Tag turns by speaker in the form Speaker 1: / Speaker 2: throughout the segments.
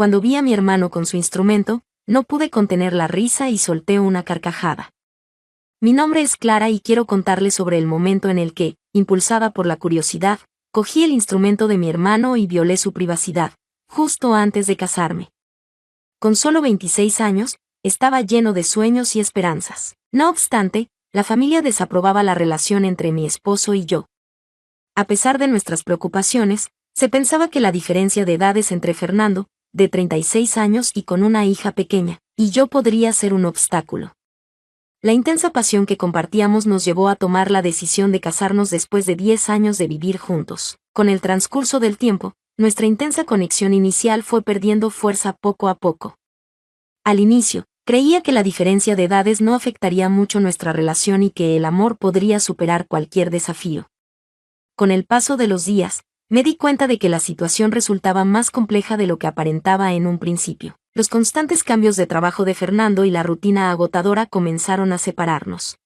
Speaker 1: cuando vi a mi hermano con su instrumento, no pude contener la risa y solté una carcajada. Mi nombre es Clara y quiero contarles sobre el momento en el que, impulsada por la curiosidad, cogí el instrumento de mi hermano y violé su privacidad, justo antes de casarme. Con solo 26 años, estaba lleno de sueños y esperanzas. No obstante, la familia desaprobaba la relación entre mi esposo y yo. A pesar de nuestras preocupaciones, se pensaba que la diferencia de edades entre Fernando, de 36 años y con una hija pequeña, y yo podría ser un obstáculo. La intensa pasión que compartíamos nos llevó a tomar la decisión de casarnos después de 10 años de vivir juntos. Con el transcurso del tiempo, nuestra intensa conexión inicial fue perdiendo fuerza poco a poco. Al inicio, creía que la diferencia de edades no afectaría mucho nuestra relación y que el amor podría superar cualquier desafío. Con el paso de los días, me di cuenta de que la situación resultaba más compleja de lo que aparentaba en un principio. Los constantes cambios de trabajo de Fernando y la rutina agotadora comenzaron a separarnos.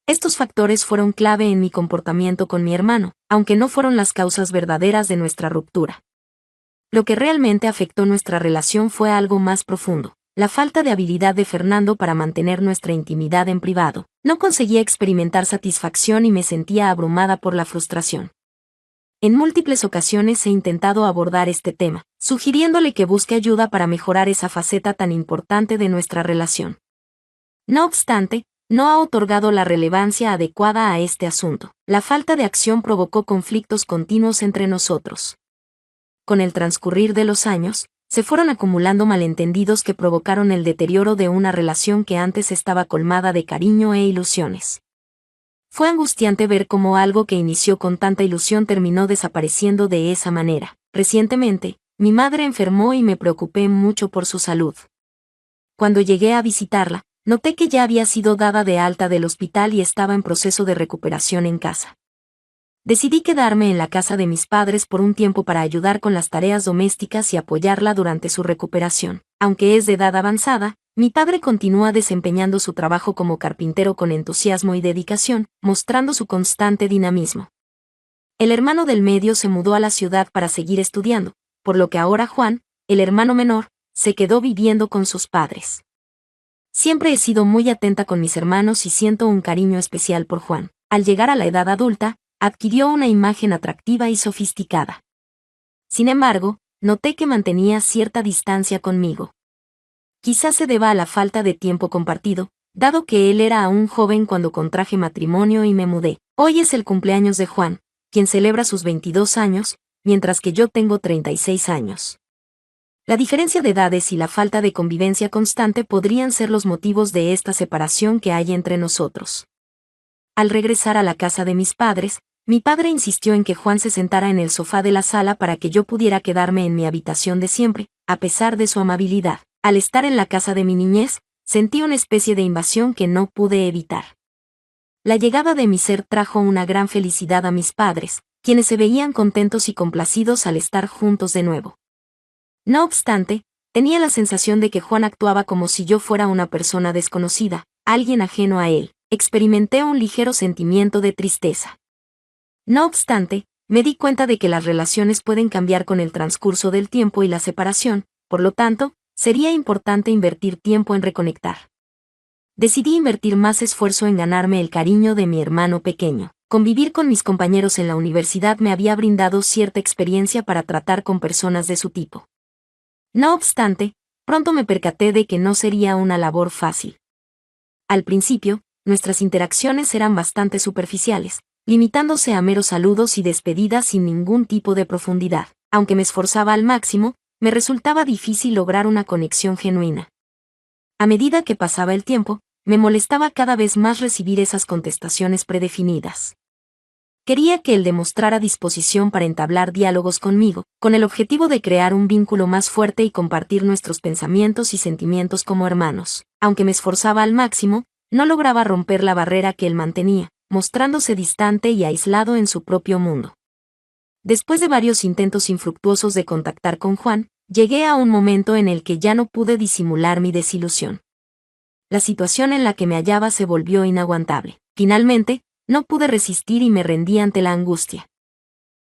Speaker 1: Estos factores fueron clave en mi comportamiento con mi hermano, aunque no fueron las causas verdaderas de nuestra ruptura. Lo que realmente afectó nuestra relación fue algo más profundo: la falta de habilidad de Fernando para mantener nuestra intimidad en privado. No conseguía experimentar satisfacción y me sentía abrumada por la frustración. En múltiples ocasiones he intentado abordar este tema, sugiriéndole que busque ayuda para mejorar esa faceta tan importante de nuestra relación. No obstante, no ha otorgado la relevancia adecuada a este asunto. La falta de acción provocó conflictos continuos entre nosotros. Con el transcurrir de los años, se fueron acumulando malentendidos que provocaron el deterioro de una relación que antes estaba colmada de cariño e ilusiones. Fue angustiante ver cómo algo que inició con tanta ilusión terminó desapareciendo de esa manera. Recientemente, mi madre enfermó y me preocupé mucho por su salud. Cuando llegué a visitarla, noté que ya había sido dada de alta del hospital y estaba en proceso de recuperación en casa. Decidí quedarme en la casa de mis padres por un tiempo para ayudar con las tareas domésticas y apoyarla durante su recuperación. Aunque es de edad avanzada, mi padre continúa desempeñando su trabajo como carpintero con entusiasmo y dedicación, mostrando su constante dinamismo. El hermano del medio se mudó a la ciudad para seguir estudiando, por lo que ahora Juan, el hermano menor, se quedó viviendo con sus padres. Siempre he sido muy atenta con mis hermanos y siento un cariño especial por Juan. Al llegar a la edad adulta, adquirió una imagen atractiva y sofisticada. Sin embargo, noté que mantenía cierta distancia conmigo. Quizás se deba a la falta de tiempo compartido, dado que él era aún joven cuando contraje matrimonio y me mudé. Hoy es el cumpleaños de Juan, quien celebra sus 22 años, mientras que yo tengo 36 años. La diferencia de edades y la falta de convivencia constante podrían ser los motivos de esta separación que hay entre nosotros. Al regresar a la casa de mis padres, mi padre insistió en que Juan se sentara en el sofá de la sala para que yo pudiera quedarme en mi habitación de siempre, a pesar de su amabilidad. Al estar en la casa de mi niñez, sentí una especie de invasión que no pude evitar. La llegada de mi ser trajo una gran felicidad a mis padres, quienes se veían contentos y complacidos al estar juntos de nuevo. No obstante, tenía la sensación de que Juan actuaba como si yo fuera una persona desconocida, alguien ajeno a él. Experimenté un ligero sentimiento de tristeza. No obstante, me di cuenta de que las relaciones pueden cambiar con el transcurso del tiempo y la separación, por lo tanto, sería importante invertir tiempo en reconectar. Decidí invertir más esfuerzo en ganarme el cariño de mi hermano pequeño. Convivir con mis compañeros en la universidad me había brindado cierta experiencia para tratar con personas de su tipo. No obstante, pronto me percaté de que no sería una labor fácil. Al principio, nuestras interacciones eran bastante superficiales, limitándose a meros saludos y despedidas sin ningún tipo de profundidad. Aunque me esforzaba al máximo, me resultaba difícil lograr una conexión genuina. A medida que pasaba el tiempo, me molestaba cada vez más recibir esas contestaciones predefinidas. Quería que él demostrara disposición para entablar diálogos conmigo, con el objetivo de crear un vínculo más fuerte y compartir nuestros pensamientos y sentimientos como hermanos. Aunque me esforzaba al máximo, no lograba romper la barrera que él mantenía, mostrándose distante y aislado en su propio mundo. Después de varios intentos infructuosos de contactar con Juan, llegué a un momento en el que ya no pude disimular mi desilusión. La situación en la que me hallaba se volvió inaguantable. Finalmente, no pude resistir y me rendí ante la angustia.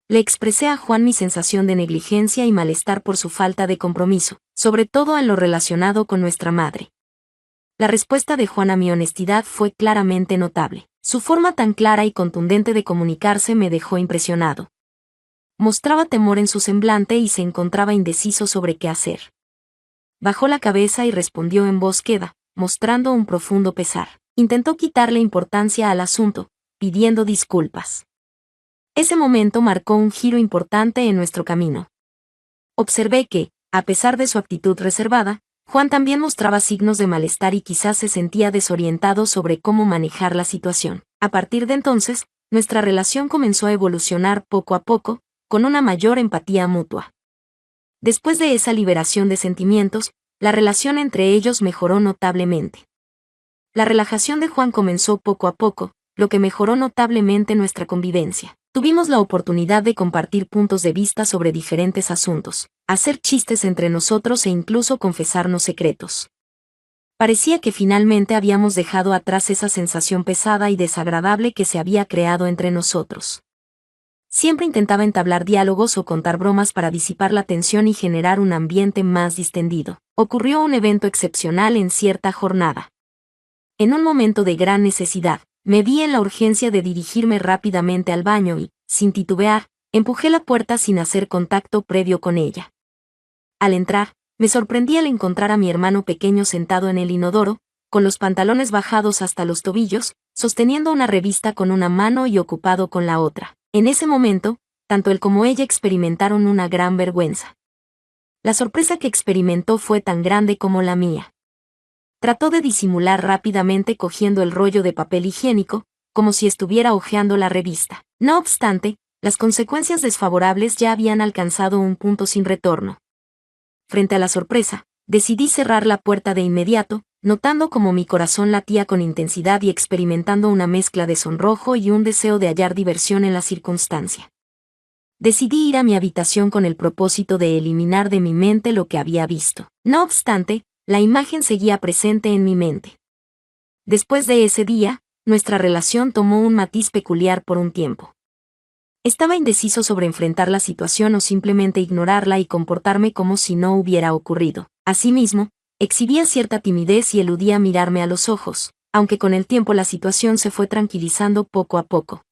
Speaker 1: Le expresé a Juan mi sensación de negligencia y malestar por su falta de compromiso, sobre todo en lo relacionado con nuestra madre. La respuesta de Juan a mi honestidad fue claramente notable. Su forma tan clara y contundente de comunicarse me dejó impresionado. Mostraba temor en su semblante y se encontraba indeciso sobre qué hacer. Bajó la cabeza y respondió en voz queda, mostrando un profundo pesar. Intentó quitarle importancia al asunto, pidiendo disculpas. Ese momento marcó un giro importante en nuestro camino. Observé que, a pesar de su actitud reservada, Juan también mostraba signos de malestar y quizás se sentía desorientado sobre cómo manejar la situación. A partir de entonces, nuestra relación comenzó a evolucionar poco a poco, con una mayor empatía mutua. Después de esa liberación de sentimientos, la relación entre ellos mejoró notablemente. La relajación de Juan comenzó poco a poco, lo que mejoró notablemente nuestra convivencia. Tuvimos la oportunidad de compartir puntos de vista sobre diferentes asuntos, hacer chistes entre nosotros e incluso confesarnos secretos. Parecía que finalmente habíamos dejado atrás esa sensación pesada y desagradable que se había creado entre nosotros. Siempre intentaba entablar diálogos o contar bromas para disipar la tensión y generar un ambiente más distendido. Ocurrió un evento excepcional en cierta jornada. En un momento de gran necesidad, me vi en la urgencia de dirigirme rápidamente al baño y, sin titubear, empujé la puerta sin hacer contacto previo con ella. Al entrar, me sorprendí al encontrar a mi hermano pequeño sentado en el inodoro, con los pantalones bajados hasta los tobillos, sosteniendo una revista con una mano y ocupado con la otra. En ese momento, tanto él como ella experimentaron una gran vergüenza. La sorpresa que experimentó fue tan grande como la mía. Trató de disimular rápidamente cogiendo el rollo de papel higiénico, como si estuviera hojeando la revista. No obstante, las consecuencias desfavorables ya habían alcanzado un punto sin retorno. Frente a la sorpresa, decidí cerrar la puerta de inmediato, notando cómo mi corazón latía con intensidad y experimentando una mezcla de sonrojo y un deseo de hallar diversión en la circunstancia. Decidí ir a mi habitación con el propósito de eliminar de mi mente lo que había visto. No obstante, la imagen seguía presente en mi mente. Después de ese día, nuestra relación tomó un matiz peculiar por un tiempo. Estaba indeciso sobre enfrentar la situación o simplemente ignorarla y comportarme como si no hubiera ocurrido. Asimismo, exhibía cierta timidez y eludía mirarme a los ojos, aunque con el tiempo la situación se fue tranquilizando poco a poco.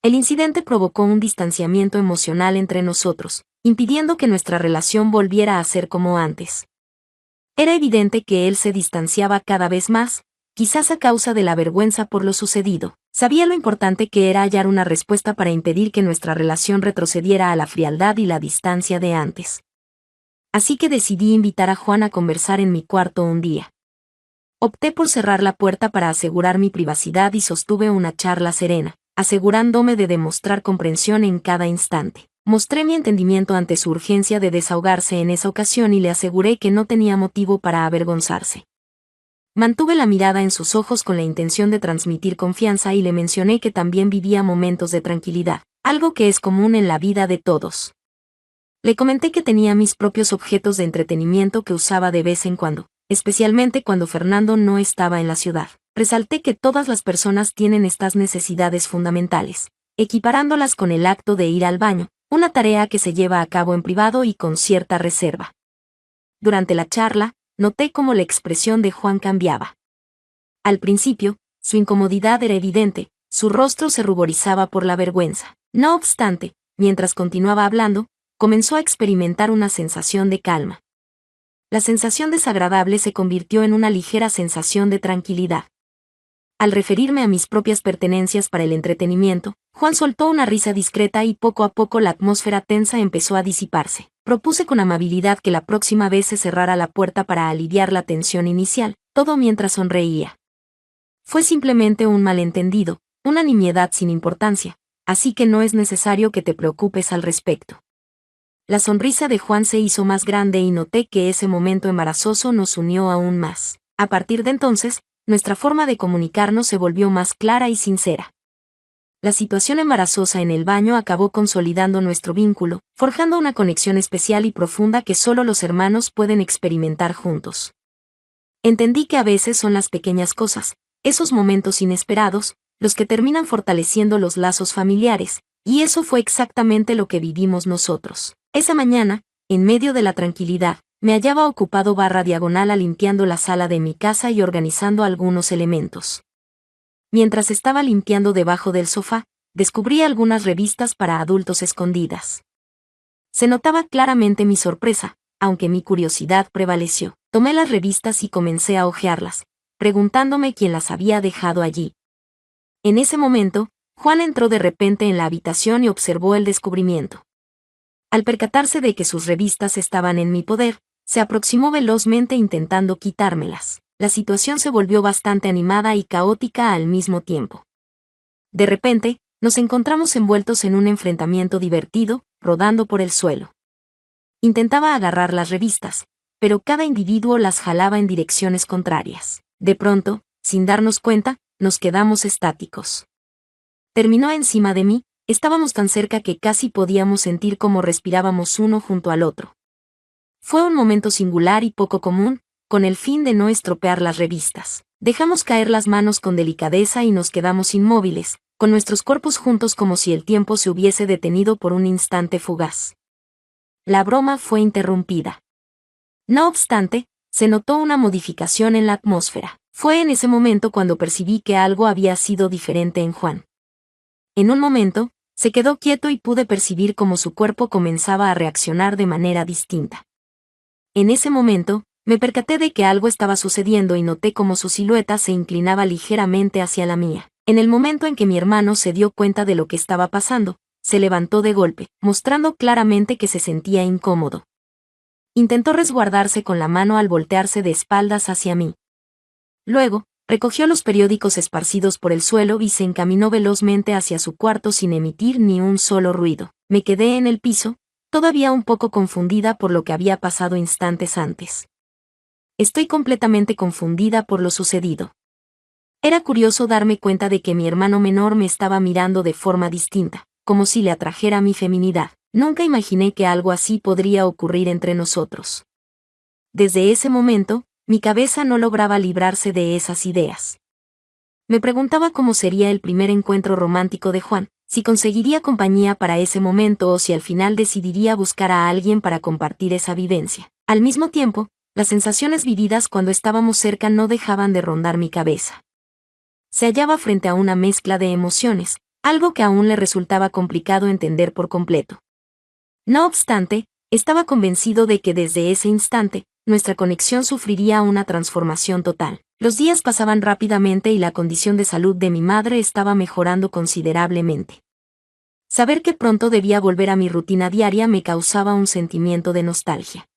Speaker 1: El incidente provocó un distanciamiento emocional entre nosotros, impidiendo que nuestra relación volviera a ser como antes. Era evidente que él se distanciaba cada vez más, quizás a causa de la vergüenza por lo sucedido. Sabía lo importante que era hallar una respuesta para impedir que nuestra relación retrocediera a la frialdad y la distancia de antes. Así que decidí invitar a Juan a conversar en mi cuarto un día. Opté por cerrar la puerta para asegurar mi privacidad y sostuve una charla serena, asegurándome de demostrar comprensión en cada instante. Mostré mi entendimiento ante su urgencia de desahogarse en esa ocasión y le aseguré que no tenía motivo para avergonzarse. Mantuve la mirada en sus ojos con la intención de transmitir confianza y le mencioné que también vivía momentos de tranquilidad, algo que es común en la vida de todos. Le comenté que tenía mis propios objetos de entretenimiento que usaba de vez en cuando, especialmente cuando Fernando no estaba en la ciudad. Resalté que todas las personas tienen estas necesidades fundamentales, equiparándolas con el acto de ir al baño, una tarea que se lleva a cabo en privado y con cierta reserva. Durante la charla, noté cómo la expresión de Juan cambiaba. Al principio, su incomodidad era evidente, su rostro se ruborizaba por la vergüenza. No obstante, mientras continuaba hablando, comenzó a experimentar una sensación de calma. La sensación desagradable se convirtió en una ligera sensación de tranquilidad. Al referirme a mis propias pertenencias para el entretenimiento, Juan soltó una risa discreta y poco a poco la atmósfera tensa empezó a disiparse. Propuse con amabilidad que la próxima vez se cerrara la puerta para aliviar la tensión inicial, todo mientras sonreía. Fue simplemente un malentendido, una nimiedad sin importancia, así que no es necesario que te preocupes al respecto. La sonrisa de Juan se hizo más grande y noté que ese momento embarazoso nos unió aún más. A partir de entonces, nuestra forma de comunicarnos se volvió más clara y sincera. La situación embarazosa en el baño acabó consolidando nuestro vínculo, forjando una conexión especial y profunda que solo los hermanos pueden experimentar juntos. Entendí que a veces son las pequeñas cosas, esos momentos inesperados, los que terminan fortaleciendo los lazos familiares, y eso fue exactamente lo que vivimos nosotros. Esa mañana, en medio de la tranquilidad, me hallaba ocupado /diagonal limpiando la sala de mi casa y organizando algunos elementos. Mientras estaba limpiando debajo del sofá, descubrí algunas revistas para adultos escondidas. Se notaba claramente mi sorpresa, aunque mi curiosidad prevaleció. Tomé las revistas y comencé a hojearlas, preguntándome quién las había dejado allí. En ese momento, Juan entró de repente en la habitación y observó el descubrimiento. Al percatarse de que sus revistas estaban en mi poder, se aproximó velozmente intentando quitármelas. La situación se volvió bastante animada y caótica al mismo tiempo. De repente, nos encontramos envueltos en un enfrentamiento divertido, rodando por el suelo. Intentaba agarrar las revistas, pero cada individuo las jalaba en direcciones contrarias. De pronto, sin darnos cuenta, nos quedamos estáticos. Terminó encima de mí, estábamos tan cerca que casi podíamos sentir cómo respirábamos uno junto al otro. Fue un momento singular y poco común, con el fin de no estropear las revistas. Dejamos caer las manos con delicadeza y nos quedamos inmóviles, con nuestros cuerpos juntos como si el tiempo se hubiese detenido por un instante fugaz. La broma fue interrumpida. No obstante, se notó una modificación en la atmósfera. Fue en ese momento cuando percibí que algo había sido diferente en Juan. En un momento, se quedó quieto y pude percibir cómo su cuerpo comenzaba a reaccionar de manera distinta. En ese momento, me percaté de que algo estaba sucediendo y noté cómo su silueta se inclinaba ligeramente hacia la mía. En el momento en que mi hermano se dio cuenta de lo que estaba pasando, se levantó de golpe, mostrando claramente que se sentía incómodo. Intentó resguardarse con la mano al voltearse de espaldas hacia mí. Luego, recogió los periódicos esparcidos por el suelo y se encaminó velozmente hacia su cuarto sin emitir ni un solo ruido. Me quedé en el piso, todavía un poco confundida por lo que había pasado instantes antes. Estoy completamente confundida por lo sucedido. Era curioso darme cuenta de que mi hermano menor me estaba mirando de forma distinta, como si le atrajera mi feminidad. Nunca imaginé que algo así podría ocurrir entre nosotros. Desde ese momento, mi cabeza no lograba librarse de esas ideas. Me preguntaba cómo sería el primer encuentro romántico de Juan, si conseguiría compañía para ese momento o si al final decidiría buscar a alguien para compartir esa vivencia. Al mismo tiempo, las sensaciones vividas cuando estábamos cerca no dejaban de rondar mi cabeza. Se hallaba frente a una mezcla de emociones, algo que aún le resultaba complicado entender por completo. No obstante, estaba convencido de que desde ese instante, nuestra conexión sufriría una transformación total. Los días pasaban rápidamente y la condición de salud de mi madre estaba mejorando considerablemente. Saber que pronto debía volver a mi rutina diaria me causaba un sentimiento de nostalgia.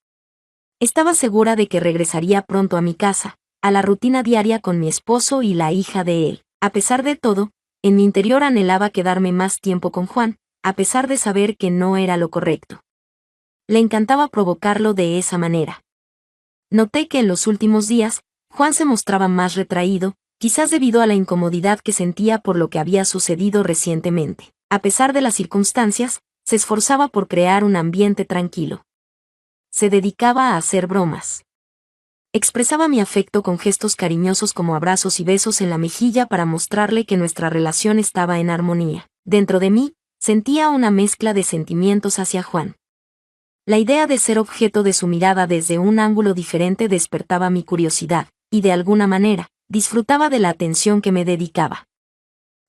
Speaker 1: Estaba segura de que regresaría pronto a mi casa, a la rutina diaria con mi esposo y la hija de él. A pesar de todo, en mi interior anhelaba quedarme más tiempo con Juan, a pesar de saber que no era lo correcto. Le encantaba provocarlo de esa manera. Noté que en los últimos días, Juan se mostraba más retraído, quizás debido a la incomodidad que sentía por lo que había sucedido recientemente. A pesar de las circunstancias, se esforzaba por crear un ambiente tranquilo. Se dedicaba a hacer bromas. Expresaba mi afecto con gestos cariñosos como abrazos y besos en la mejilla para mostrarle que nuestra relación estaba en armonía. Dentro de mí, sentía una mezcla de sentimientos hacia Juan. La idea de ser objeto de su mirada desde un ángulo diferente despertaba mi curiosidad, y de alguna manera, disfrutaba de la atención que me dedicaba.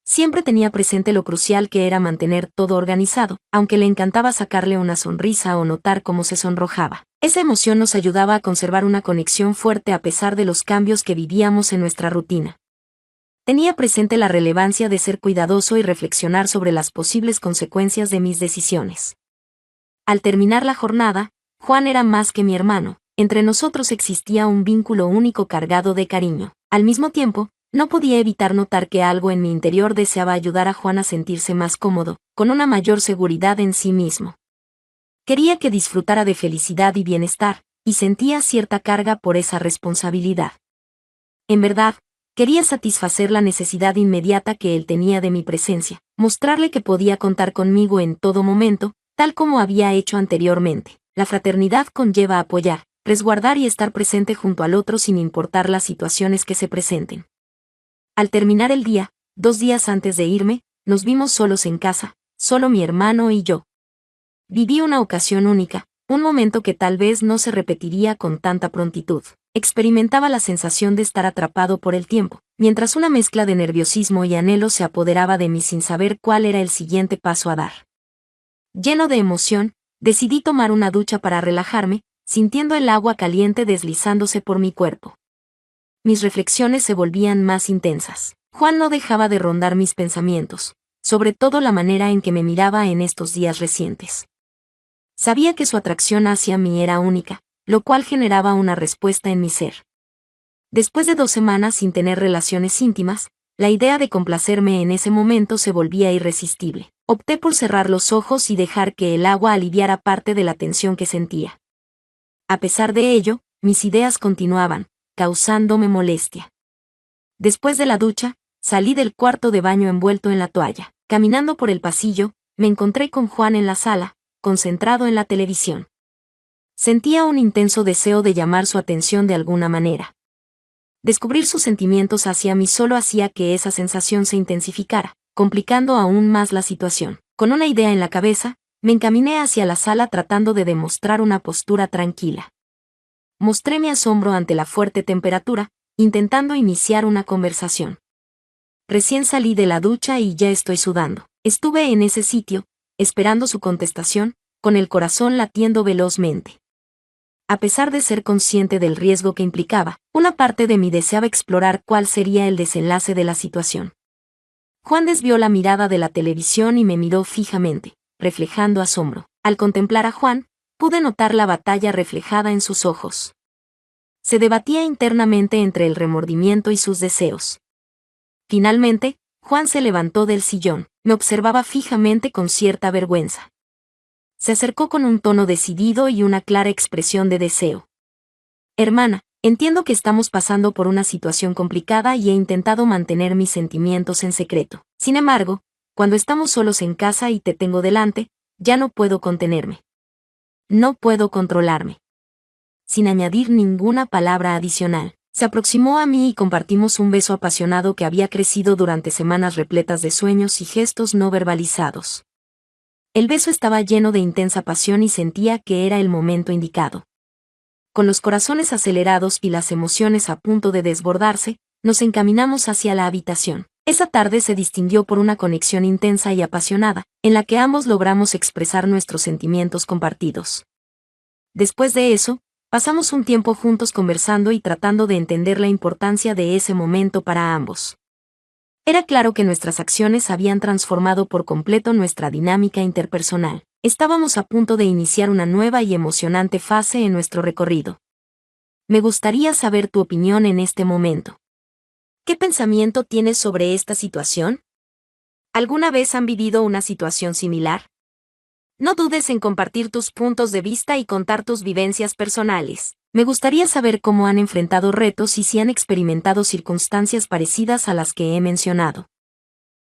Speaker 1: Siempre tenía presente lo crucial que era mantener todo organizado, aunque le encantaba sacarle una sonrisa o notar cómo se sonrojaba. Esa emoción nos ayudaba a conservar una conexión fuerte a pesar de los cambios que vivíamos en nuestra rutina. Tenía presente la relevancia de ser cuidadoso y reflexionar sobre las posibles consecuencias de mis decisiones. Al terminar la jornada, Juan era más que mi hermano, entre nosotros existía un vínculo único cargado de cariño. Al mismo tiempo, no podía evitar notar que algo en mi interior deseaba ayudar a Juan a sentirse más cómodo, con una mayor seguridad en sí mismo. Quería que disfrutara de felicidad y bienestar, y sentía cierta carga por esa responsabilidad. En verdad, quería satisfacer la necesidad inmediata que él tenía de mi presencia, mostrarle que podía contar conmigo en todo momento, tal como había hecho anteriormente. La fraternidad conlleva apoyar, resguardar y estar presente junto al otro sin importar las situaciones que se presenten. Al terminar el día, 2 días antes de irme, nos vimos solos en casa, solo mi hermano y yo. Viví una ocasión única, un momento que tal vez no se repetiría con tanta prontitud. Experimentaba la sensación de estar atrapado por el tiempo, mientras una mezcla de nerviosismo y anhelo se apoderaba de mí sin saber cuál era el siguiente paso a dar. Lleno de emoción, decidí tomar una ducha para relajarme, sintiendo el agua caliente deslizándose por mi cuerpo. Mis reflexiones se volvían más intensas. Juan no dejaba de rondar mis pensamientos, sobre todo la manera en que me miraba en estos días recientes. Sabía que su atracción hacia mí era única, lo cual generaba una respuesta en mi ser. Después de 2 semanas sin tener relaciones íntimas, la idea de complacerme en ese momento se volvía irresistible. Opté por cerrar los ojos y dejar que el agua aliviara parte de la tensión que sentía. A pesar de ello, mis ideas continuaban, causándome molestia. Después de la ducha, salí del cuarto de baño envuelto en la toalla. Caminando por el pasillo, me encontré con Juan en la sala, concentrado en la televisión. Sentía un intenso deseo de llamar su atención de alguna manera. Descubrir sus sentimientos hacia mí solo hacía que esa sensación se intensificara, complicando aún más la situación. Con una idea en la cabeza, me encaminé hacia la sala tratando de demostrar una postura tranquila. Mostré mi asombro ante la fuerte temperatura, intentando iniciar una conversación. Recién salí de la ducha y ya estoy sudando. Estuve en ese sitio, esperando su contestación, con el corazón latiendo velozmente. A pesar de ser consciente del riesgo que implicaba, una parte de mí deseaba explorar cuál sería el desenlace de la situación. Juan desvió la mirada de la televisión y me miró fijamente, reflejando asombro. Al contemplar a Juan, pude notar la batalla reflejada en sus ojos. Se debatía internamente entre el remordimiento y sus deseos. Finalmente, Juan se levantó del sillón, me observaba fijamente con cierta vergüenza. Se acercó con un tono decidido y una clara expresión de deseo. Hermana, entiendo que estamos pasando por una situación complicada y he intentado mantener mis sentimientos en secreto. Sin embargo, cuando estamos solos en casa y te tengo delante, ya no puedo contenerme. No puedo controlarme. Sin añadir ninguna palabra adicional, se aproximó a mí y compartimos un beso apasionado que había crecido durante semanas repletas de sueños y gestos no verbalizados. El beso estaba lleno de intensa pasión y sentía que era el momento indicado. Con los corazones acelerados y las emociones a punto de desbordarse, nos encaminamos hacia la habitación. Esa tarde se distinguió por una conexión intensa y apasionada, en la que ambos logramos expresar nuestros sentimientos compartidos. Después de eso, pasamos un tiempo juntos conversando y tratando de entender la importancia de ese momento para ambos. Era claro que nuestras acciones habían transformado por completo nuestra dinámica interpersonal. Estábamos a punto de iniciar una nueva y emocionante fase en nuestro recorrido. Me gustaría saber tu opinión en este momento. ¿Qué pensamiento tienes sobre esta situación? ¿Alguna vez han vivido una situación similar? No dudes en compartir tus puntos de vista y contar tus vivencias personales. Me gustaría saber cómo han enfrentado retos y si han experimentado circunstancias parecidas a las que he mencionado.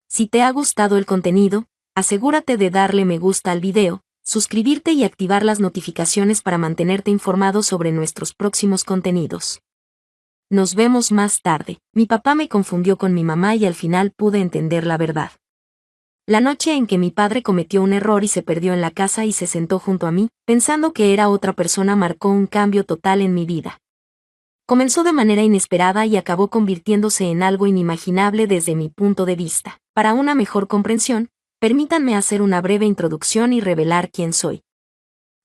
Speaker 1: Si te ha gustado el contenido, asegúrate de darle me gusta al video, suscribirte y activar las notificaciones para mantenerte informado sobre nuestros próximos contenidos. Nos vemos más tarde. Mi papá me confundió con mi mamá y al final pude entender la verdad. La noche en que mi padre cometió un error y se perdió en la casa y se sentó junto a mí, pensando que era otra persona, marcó un cambio total en mi vida. Comenzó de manera inesperada y acabó convirtiéndose en algo inimaginable desde mi punto de vista. Para una mejor comprensión, permítanme hacer una breve introducción y revelar quién soy.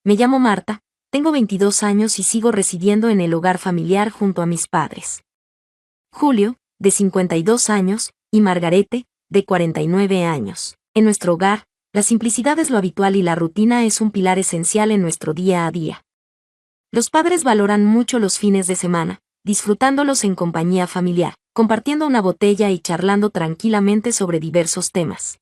Speaker 1: Me llamo Marta, tengo 22 años y sigo residiendo en el hogar familiar junto a mis padres. Julio, de 52 años, y Margarete, de 49 años. En nuestro hogar, la simplicidad es lo habitual y la rutina es un pilar esencial en nuestro día a día. Los padres valoran mucho los fines de semana, disfrutándolos en compañía familiar, compartiendo una botella y charlando tranquilamente sobre diversos temas.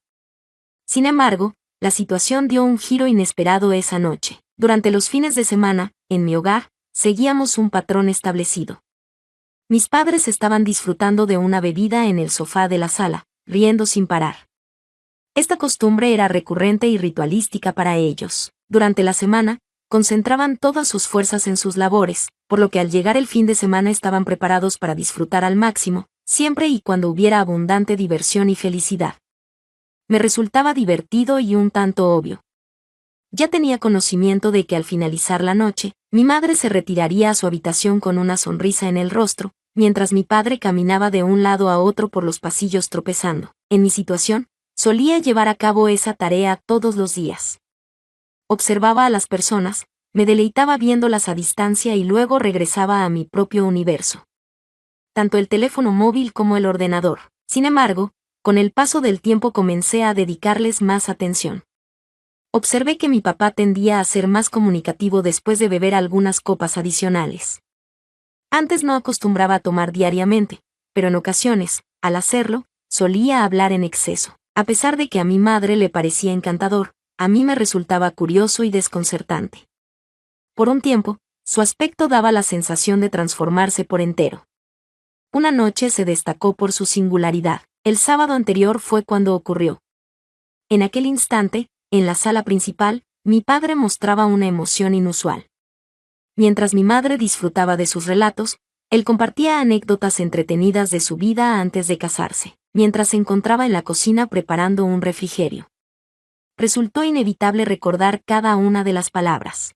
Speaker 1: Sin embargo, la situación dio un giro inesperado esa noche. Durante los fines de semana, en mi hogar, seguíamos un patrón establecido. Mis padres estaban disfrutando de una bebida en el sofá de la sala, riendo sin parar. Esta costumbre era recurrente y ritualística para ellos. Durante la semana, concentraban todas sus fuerzas en sus labores, por lo que al llegar el fin de semana estaban preparados para disfrutar al máximo, siempre y cuando hubiera abundante diversión y felicidad. Me resultaba divertido y un tanto obvio. Ya tenía conocimiento de que al finalizar la noche, mi madre se retiraría a su habitación con una sonrisa en el rostro, mientras mi padre caminaba de un lado a otro por los pasillos tropezando. En mi situación, solía llevar a cabo esa tarea todos los días. Observaba a las personas, me deleitaba viéndolas a distancia y luego regresaba a mi propio universo. Tanto el teléfono móvil como el ordenador. Sin embargo, con el paso del tiempo comencé a dedicarles más atención. Observé que mi papá tendía a ser más comunicativo después de beber algunas copas adicionales. Antes no acostumbraba a tomar diariamente, pero en ocasiones, al hacerlo, solía hablar en exceso. A pesar de que a mi madre le parecía encantador, a mí me resultaba curioso y desconcertante. Por un tiempo, su aspecto daba la sensación de transformarse por entero. Una noche se destacó por su singularidad. El sábado anterior fue cuando ocurrió. En aquel instante, en la sala principal, mi padre mostraba una emoción inusual. Mientras mi madre disfrutaba de sus relatos, él compartía anécdotas entretenidas de su vida antes de casarse, mientras se encontraba en la cocina preparando un refrigerio. Resultó inevitable recordar cada una de las palabras.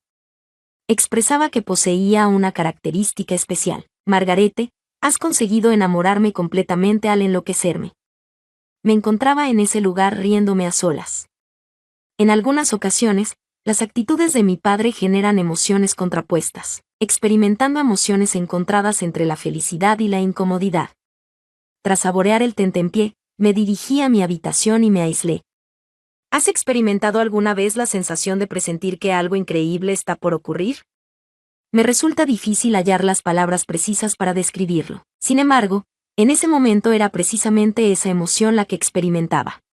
Speaker 1: Expresaba que poseía una característica especial. Margarete, has conseguido enamorarme completamente al enloquecerme. Me encontraba en ese lugar riéndome a solas. En algunas ocasiones, las actitudes de mi padre generan emociones contrapuestas, experimentando emociones encontradas entre la felicidad y la incomodidad. Tras saborear el tentempié, me dirigí a mi habitación y me aislé. ¿Has experimentado alguna vez la sensación de presentir que algo increíble está por ocurrir? Me resulta difícil hallar las palabras precisas para describirlo. Sin embargo, en ese momento era precisamente esa emoción la que experimentaba.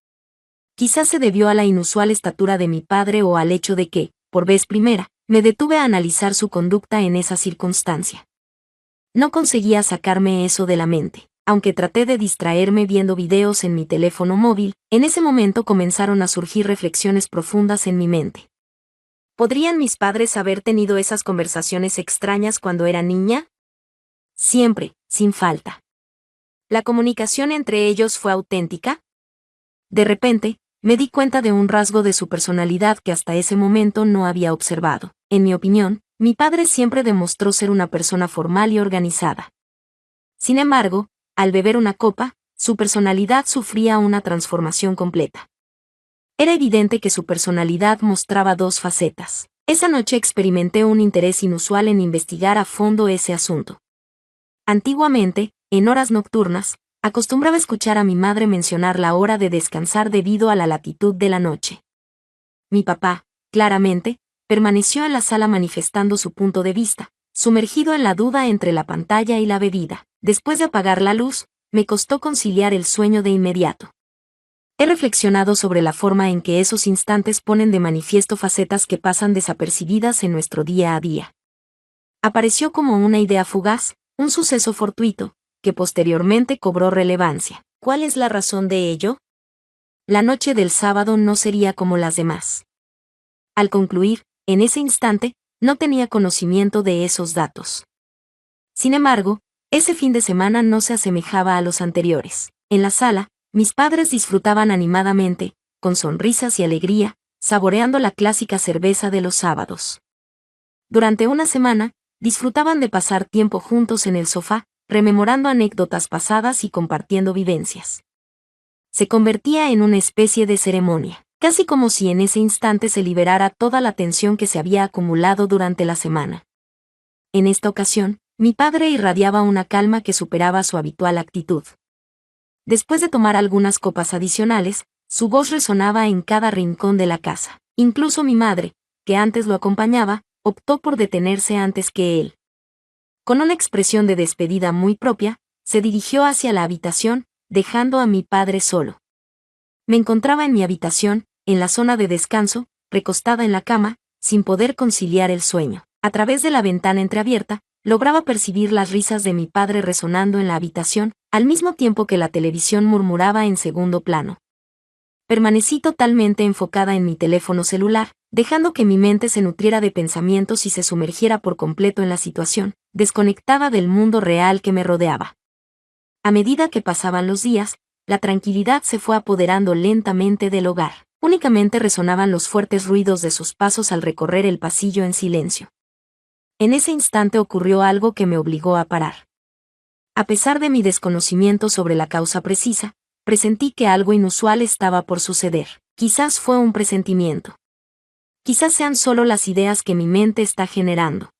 Speaker 1: Quizás se debió a la inusual estatura de mi padre o al hecho de que, por vez primera, me detuve a analizar su conducta en esa circunstancia. No conseguía sacarme eso de la mente. Aunque traté de distraerme viendo videos en mi teléfono móvil, en ese momento comenzaron a surgir reflexiones profundas en mi mente. ¿Podrían mis padres haber tenido esas conversaciones extrañas cuando era niña? Siempre, sin falta. ¿La comunicación entre ellos fue auténtica? De repente, me di cuenta de un rasgo de su personalidad que hasta ese momento no había observado. En mi opinión, mi padre siempre demostró ser una persona formal y organizada. Sin embargo, al beber una copa, su personalidad sufría una transformación completa. Era evidente que su personalidad mostraba dos facetas. Esa noche experimenté un interés inusual en investigar a fondo ese asunto. Antiguamente, en horas nocturnas, acostumbraba escuchar a mi madre mencionar la hora de descansar debido a la latitud de la noche. Mi papá, claramente, permaneció en la sala manifestando su punto de vista, sumergido en la duda entre la pantalla y la bebida. Después de apagar la luz, me costó conciliar el sueño de inmediato. He reflexionado sobre la forma en que esos instantes ponen de manifiesto facetas que pasan desapercibidas en nuestro día a día. Apareció como una idea fugaz, un suceso fortuito, que posteriormente cobró relevancia. ¿Cuál es la razón de ello? La noche del sábado no sería como las demás. Al concluir, en ese instante, no tenía conocimiento de esos datos. Sin embargo, ese fin de semana no se asemejaba a los anteriores. En la sala, mis padres disfrutaban animadamente, con sonrisas y alegría, saboreando la clásica cerveza de los sábados. Durante una semana, disfrutaban de pasar tiempo juntos en el sofá, rememorando anécdotas pasadas y compartiendo vivencias. Se convertía en una especie de ceremonia, casi como si en ese instante se liberara toda la tensión que se había acumulado durante la semana. En esta ocasión, mi padre irradiaba una calma que superaba su habitual actitud. Después de tomar algunas copas adicionales, su voz resonaba en cada rincón de la casa. Incluso mi madre, que antes lo acompañaba, optó por detenerse antes que él. Con una expresión de despedida muy propia, se dirigió hacia la habitación, dejando a mi padre solo. Me encontraba en mi habitación, en la zona de descanso, recostada en la cama, sin poder conciliar el sueño. A través de la ventana entreabierta, lograba percibir las risas de mi padre resonando en la habitación, al mismo tiempo que la televisión murmuraba en segundo plano. Permanecí totalmente enfocada en mi teléfono celular, dejando que mi mente se nutriera de pensamientos y se sumergiera por completo en la situación, desconectada del mundo real que me rodeaba. A medida que pasaban los días, la tranquilidad se fue apoderando lentamente del hogar. Únicamente resonaban los fuertes ruidos de sus pasos al recorrer el pasillo en silencio. En ese instante ocurrió algo que me obligó a parar. A pesar de mi desconocimiento sobre la causa precisa, presentí que algo inusual estaba por suceder. Quizás fue un presentimiento. Quizás sean solo las ideas que mi mente está generando.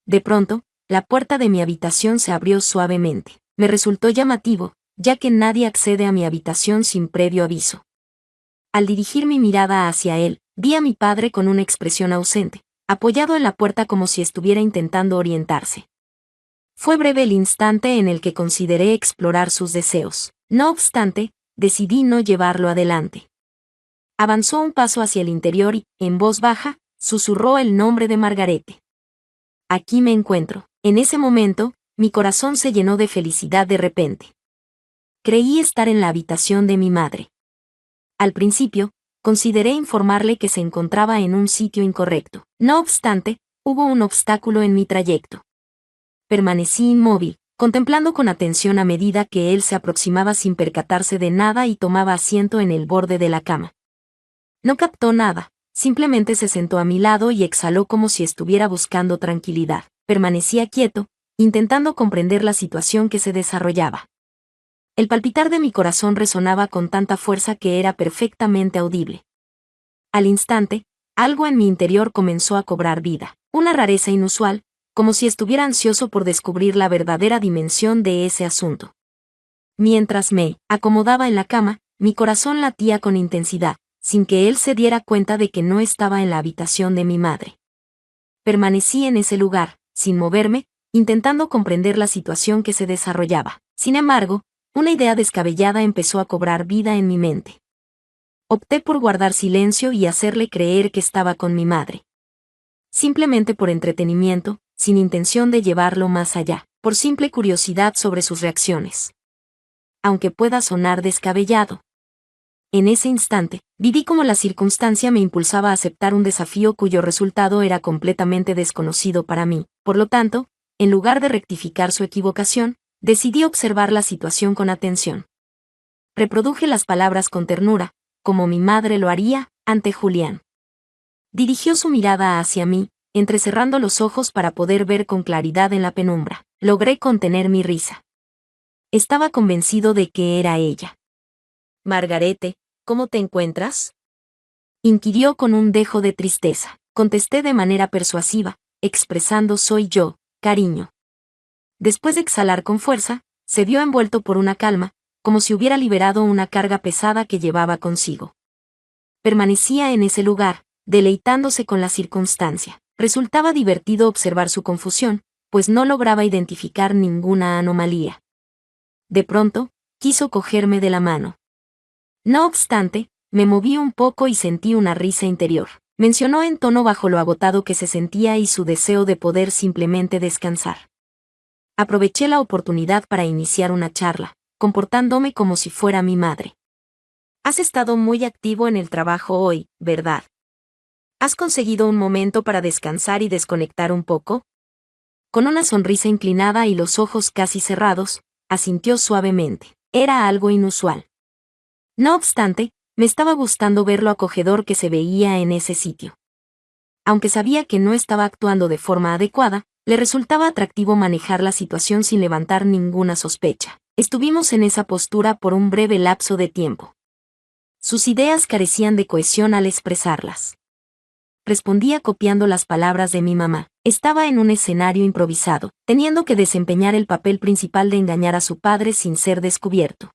Speaker 1: De pronto, la puerta de mi habitación se abrió suavemente. Me resultó llamativo, ya que nadie accede a mi habitación sin previo aviso. Al dirigir mi mirada hacia él, vi a mi padre con una expresión ausente, apoyado en la puerta como si estuviera intentando orientarse. Fue breve el instante en el que consideré explorar sus deseos. No obstante, decidí no llevarlo adelante. Avanzó un paso hacia el interior y, en voz baja, susurró el nombre de Margarete. Aquí me encuentro. En ese momento, mi corazón se llenó de felicidad de repente. Creí estar en la habitación de mi madre. Al principio, consideré informarle que se encontraba en un sitio incorrecto. No obstante, hubo un obstáculo en mi trayecto. Permanecí inmóvil, contemplando con atención a medida que él se aproximaba sin percatarse de nada y tomaba asiento en el borde de la cama. No captó nada, simplemente se sentó a mi lado y exhaló como si estuviera buscando tranquilidad. Permanecía quieto, intentando comprender la situación que se desarrollaba. El palpitar de mi corazón resonaba con tanta fuerza que era perfectamente audible. Al instante, algo en mi interior comenzó a cobrar vida, una rareza inusual, como si estuviera ansioso por descubrir la verdadera dimensión de ese asunto. Mientras me acomodaba en la cama, mi corazón latía con intensidad, sin que él se diera cuenta de que no estaba en la habitación de mi madre. Permanecí en ese lugar, sin moverme, intentando comprender la situación que se desarrollaba. Sin embargo, una idea descabellada empezó a cobrar vida en mi mente. Opté por guardar silencio y hacerle creer que estaba con mi madre. Simplemente por entretenimiento, sin intención de llevarlo más allá, por simple curiosidad sobre sus reacciones. Aunque pueda sonar descabellado. En ese instante, viví como la circunstancia me impulsaba a aceptar un desafío cuyo resultado era completamente desconocido para mí. Por lo tanto, en lugar de rectificar su equivocación, decidí observar la situación con atención. Reproduje las palabras con ternura, como mi madre lo haría, ante Julián. Dirigió su mirada hacia mí, entrecerrando los ojos para poder ver con claridad en la penumbra. Logré contener mi risa. Estaba convencido de que era ella. Margarete, ¿cómo te encuentras? Inquirió con un dejo de tristeza. Contesté de manera persuasiva, expresando soy yo, cariño. Después de exhalar con fuerza, se vio envuelto por una calma, como si hubiera liberado una carga pesada que llevaba consigo. Permanecía en ese lugar, deleitándose con la circunstancia. Resultaba divertido observar su confusión, pues no lograba identificar ninguna anomalía. De pronto, quiso cogerme de la mano. No obstante, me moví un poco y sentí una risa interior. Mencionó en tono bajo lo agotado que se sentía y su deseo de poder simplemente descansar. Aproveché la oportunidad para iniciar una charla, comportándome como si fuera mi madre. Has estado muy activo en el trabajo hoy, ¿verdad? ¿Has conseguido un momento para descansar y desconectar un poco? Con una sonrisa inclinada y los ojos casi cerrados, asintió suavemente. Era algo inusual. No obstante, me estaba gustando ver lo acogedor que se veía en ese sitio. Aunque sabía que no estaba actuando de forma adecuada, le resultaba atractivo manejar la situación sin levantar ninguna sospecha. Estuvimos en esa postura por un breve lapso de tiempo. Sus ideas carecían de cohesión al expresarlas. Respondía copiando las palabras de mi mamá. Estaba en un escenario improvisado, teniendo que desempeñar el papel principal de engañar a su padre sin ser descubierto.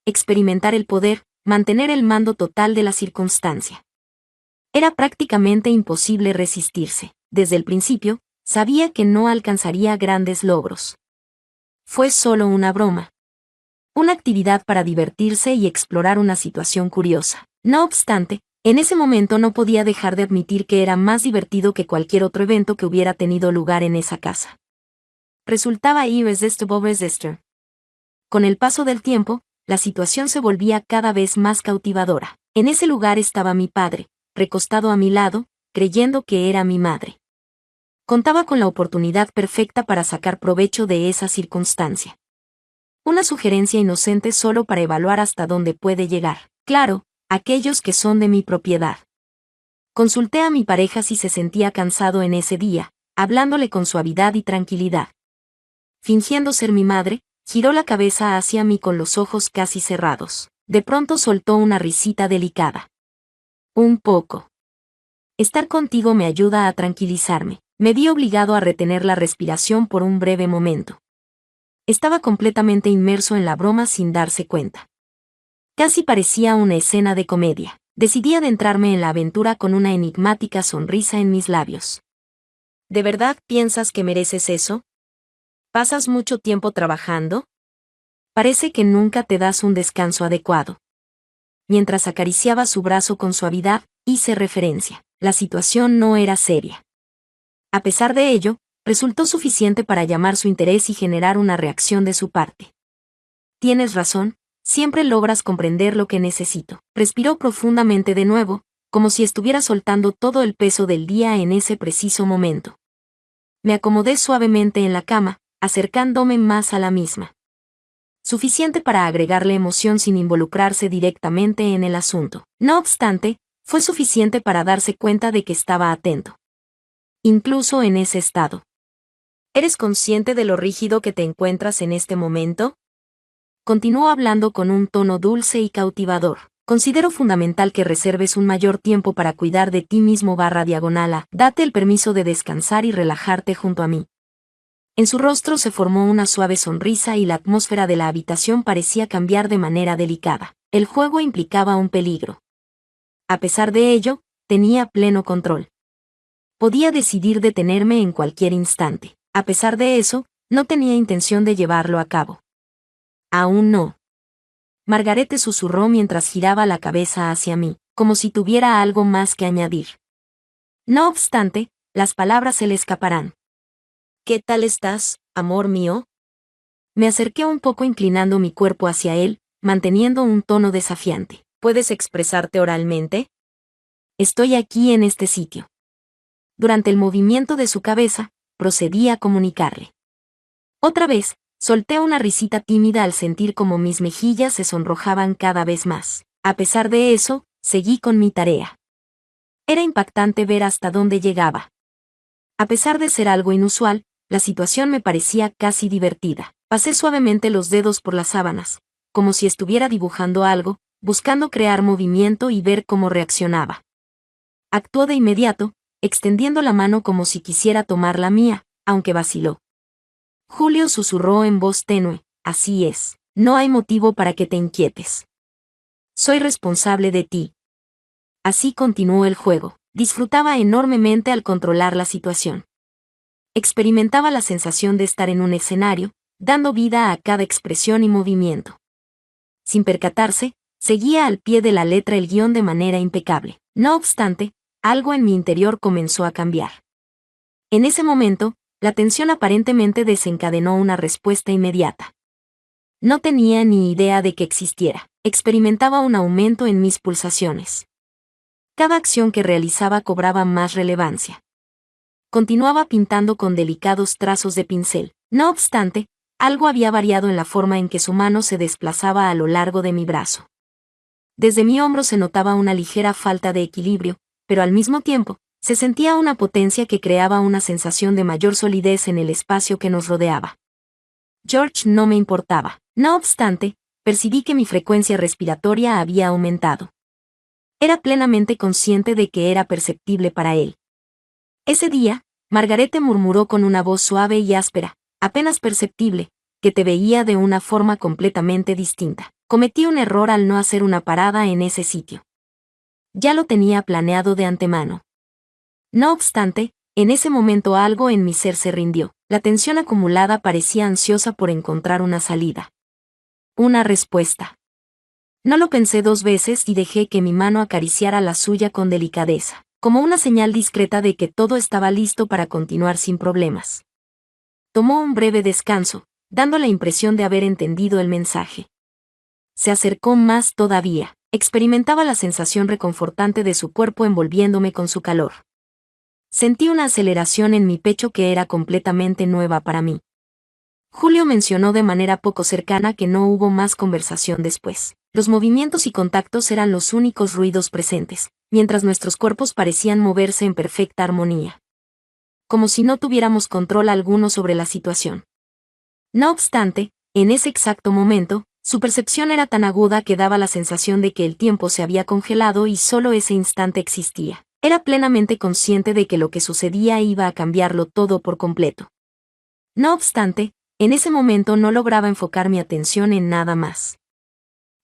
Speaker 1: Experimentar el poder, mantener el mando total de la circunstancia. Era prácticamente imposible resistirse. Desde el principio, sabía que no alcanzaría grandes logros. Fue solo una broma. Una actividad para divertirse y explorar una situación curiosa. No obstante, en ese momento no podía dejar de admitir que era más divertido que cualquier otro evento que hubiera tenido lugar en esa casa. Resultaba irresistible. Con el paso del tiempo, la situación se volvía cada vez más cautivadora. En ese lugar estaba mi padre, recostado a mi lado, creyendo que era mi madre. Contaba con la oportunidad perfecta para sacar provecho de esa circunstancia. Una sugerencia inocente solo para evaluar hasta dónde puede llegar. Claro, aquellos que son de mi propiedad. Consulté a mi pareja si se sentía cansado en ese día, hablándole con suavidad y tranquilidad. Fingiendo ser mi madre, giró la cabeza hacia mí con los ojos casi cerrados. De pronto soltó una risita delicada. Un poco. Estar contigo me ayuda a tranquilizarme. Me vi obligado a retener la respiración por un breve momento. Estaba completamente inmerso en la broma sin darse cuenta. Casi parecía una escena de comedia. Decidí adentrarme en la aventura con una enigmática sonrisa en mis labios. ¿De verdad piensas que mereces eso? ¿Pasas mucho tiempo trabajando? Parece que nunca te das un descanso adecuado. Mientras acariciaba su brazo con suavidad, hice referencia. La situación no era seria. A pesar de ello, resultó suficiente para llamar su interés y generar una reacción de su parte. Tienes razón, siempre logras comprender lo que necesito. Respiró profundamente de nuevo, como si estuviera soltando todo el peso del día en ese preciso momento. Me acomodé suavemente en la cama, acercándome más a la misma. Suficiente para agregarle emoción sin involucrarse directamente en el asunto. No obstante, fue suficiente para darse cuenta de que estaba atento. Incluso en ese estado. ¿Eres consciente de lo rígido que te encuentras en este momento? Continuó hablando con un tono dulce y cautivador. Considero fundamental que reserves un mayor tiempo para cuidar de ti mismo /diagonal. Date el permiso de descansar y relajarte junto a mí. En su rostro se formó una suave sonrisa y la atmósfera de la habitación parecía cambiar de manera delicada. El juego implicaba un peligro. A pesar de ello, tenía pleno control. Podía decidir detenerme en cualquier instante. A pesar de eso, no tenía intención de llevarlo a cabo. Aún no. Margarete susurró mientras giraba la cabeza hacia mí, como si tuviera algo más que añadir. No obstante, las palabras se le escaparán. ¿Qué tal estás, amor mío? Me acerqué un poco inclinando mi cuerpo hacia él, manteniendo un tono desafiante. ¿Puedes expresarte oralmente? Estoy aquí en este sitio. Durante el movimiento de su cabeza, procedí a comunicarle. Otra vez, solté una risita tímida al sentir como mis mejillas se sonrojaban cada vez más. A pesar de eso, seguí con mi tarea. Era impactante ver hasta dónde llegaba. A pesar de ser algo inusual, la situación me parecía casi divertida. Pasé suavemente los dedos por las sábanas, como si estuviera dibujando algo, buscando crear movimiento y ver cómo reaccionaba. Actuó de inmediato, extendiendo la mano como si quisiera tomar la mía, aunque vaciló. Julio susurró en voz tenue, así es, no hay motivo para que te inquietes. Soy responsable de ti. Así continuó el juego. Disfrutaba enormemente al controlar la situación. Experimentaba la sensación de estar en un escenario, dando vida a cada expresión y movimiento. Sin percatarse, seguía al pie de la letra el guión de manera impecable. No obstante, algo en mi interior comenzó a cambiar. En ese momento, la tensión aparentemente desencadenó una respuesta inmediata. No tenía ni idea de que existiera. Experimentaba un aumento en mis pulsaciones. Cada acción que realizaba cobraba más relevancia. Continuaba pintando con delicados trazos de pincel. No obstante, algo había variado en la forma en que su mano se desplazaba a lo largo de mi brazo. Desde mi hombro se notaba una ligera falta de equilibrio, pero al mismo tiempo, se sentía una potencia que creaba una sensación de mayor solidez en el espacio que nos rodeaba. George no me importaba. No obstante, percibí que mi frecuencia respiratoria había aumentado. Era plenamente consciente de que era perceptible para él. Ese día, Margarete murmuró con una voz suave y áspera, apenas perceptible, que te veía de una forma completamente distinta. Cometí un error al no hacer una parada en ese sitio. Ya lo tenía planeado de antemano. No obstante, en ese momento algo en mi ser se rindió. La tensión acumulada parecía ansiosa por encontrar una salida. Una respuesta. No lo pensé dos veces y dejé que mi mano acariciara la suya con delicadeza, como una señal discreta de que todo estaba listo para continuar sin problemas. Tomó un breve descanso, dando la impresión de haber entendido el mensaje. Se acercó más todavía. Experimentaba la sensación reconfortante de su cuerpo envolviéndome con su calor. Sentí una aceleración en mi pecho que era completamente nueva para mí. Julio mencionó de manera poco cercana que no hubo más conversación después. Los movimientos y contactos eran los únicos ruidos presentes, mientras nuestros cuerpos parecían moverse en perfecta armonía. Como si no tuviéramos control alguno sobre la situación. No obstante, en ese exacto momento, su percepción era tan aguda que daba la sensación de que el tiempo se había congelado y solo ese instante existía. Era plenamente consciente de que lo que sucedía iba a cambiarlo todo por completo. No obstante, en ese momento no lograba enfocar mi atención en nada más.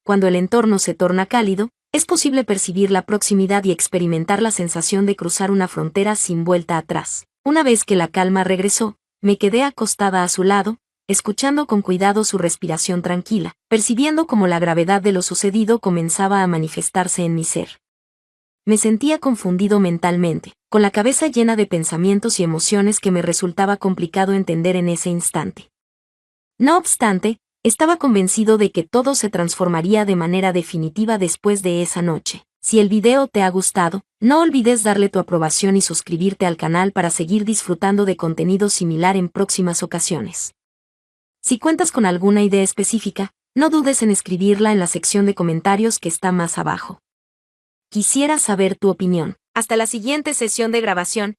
Speaker 1: Cuando el entorno se torna cálido, es posible percibir la proximidad y experimentar la sensación de cruzar una frontera sin vuelta atrás. Una vez que la calma regresó, me quedé acostada a su lado, escuchando con cuidado su respiración tranquila, percibiendo cómo la gravedad de lo sucedido comenzaba a manifestarse en mi ser. Me sentía confundido mentalmente, con la cabeza llena de pensamientos y emociones que me resultaba complicado entender en ese instante. No obstante, estaba convencido de que todo se transformaría de manera definitiva después de esa noche. Si el video te ha gustado, no olvides darle tu aprobación y suscribirte al canal para seguir disfrutando de contenido similar en próximas ocasiones. Si cuentas con alguna idea específica, no dudes en escribirla en la sección de comentarios que está más abajo. Quisiera saber tu opinión. Hasta la siguiente sesión de grabación.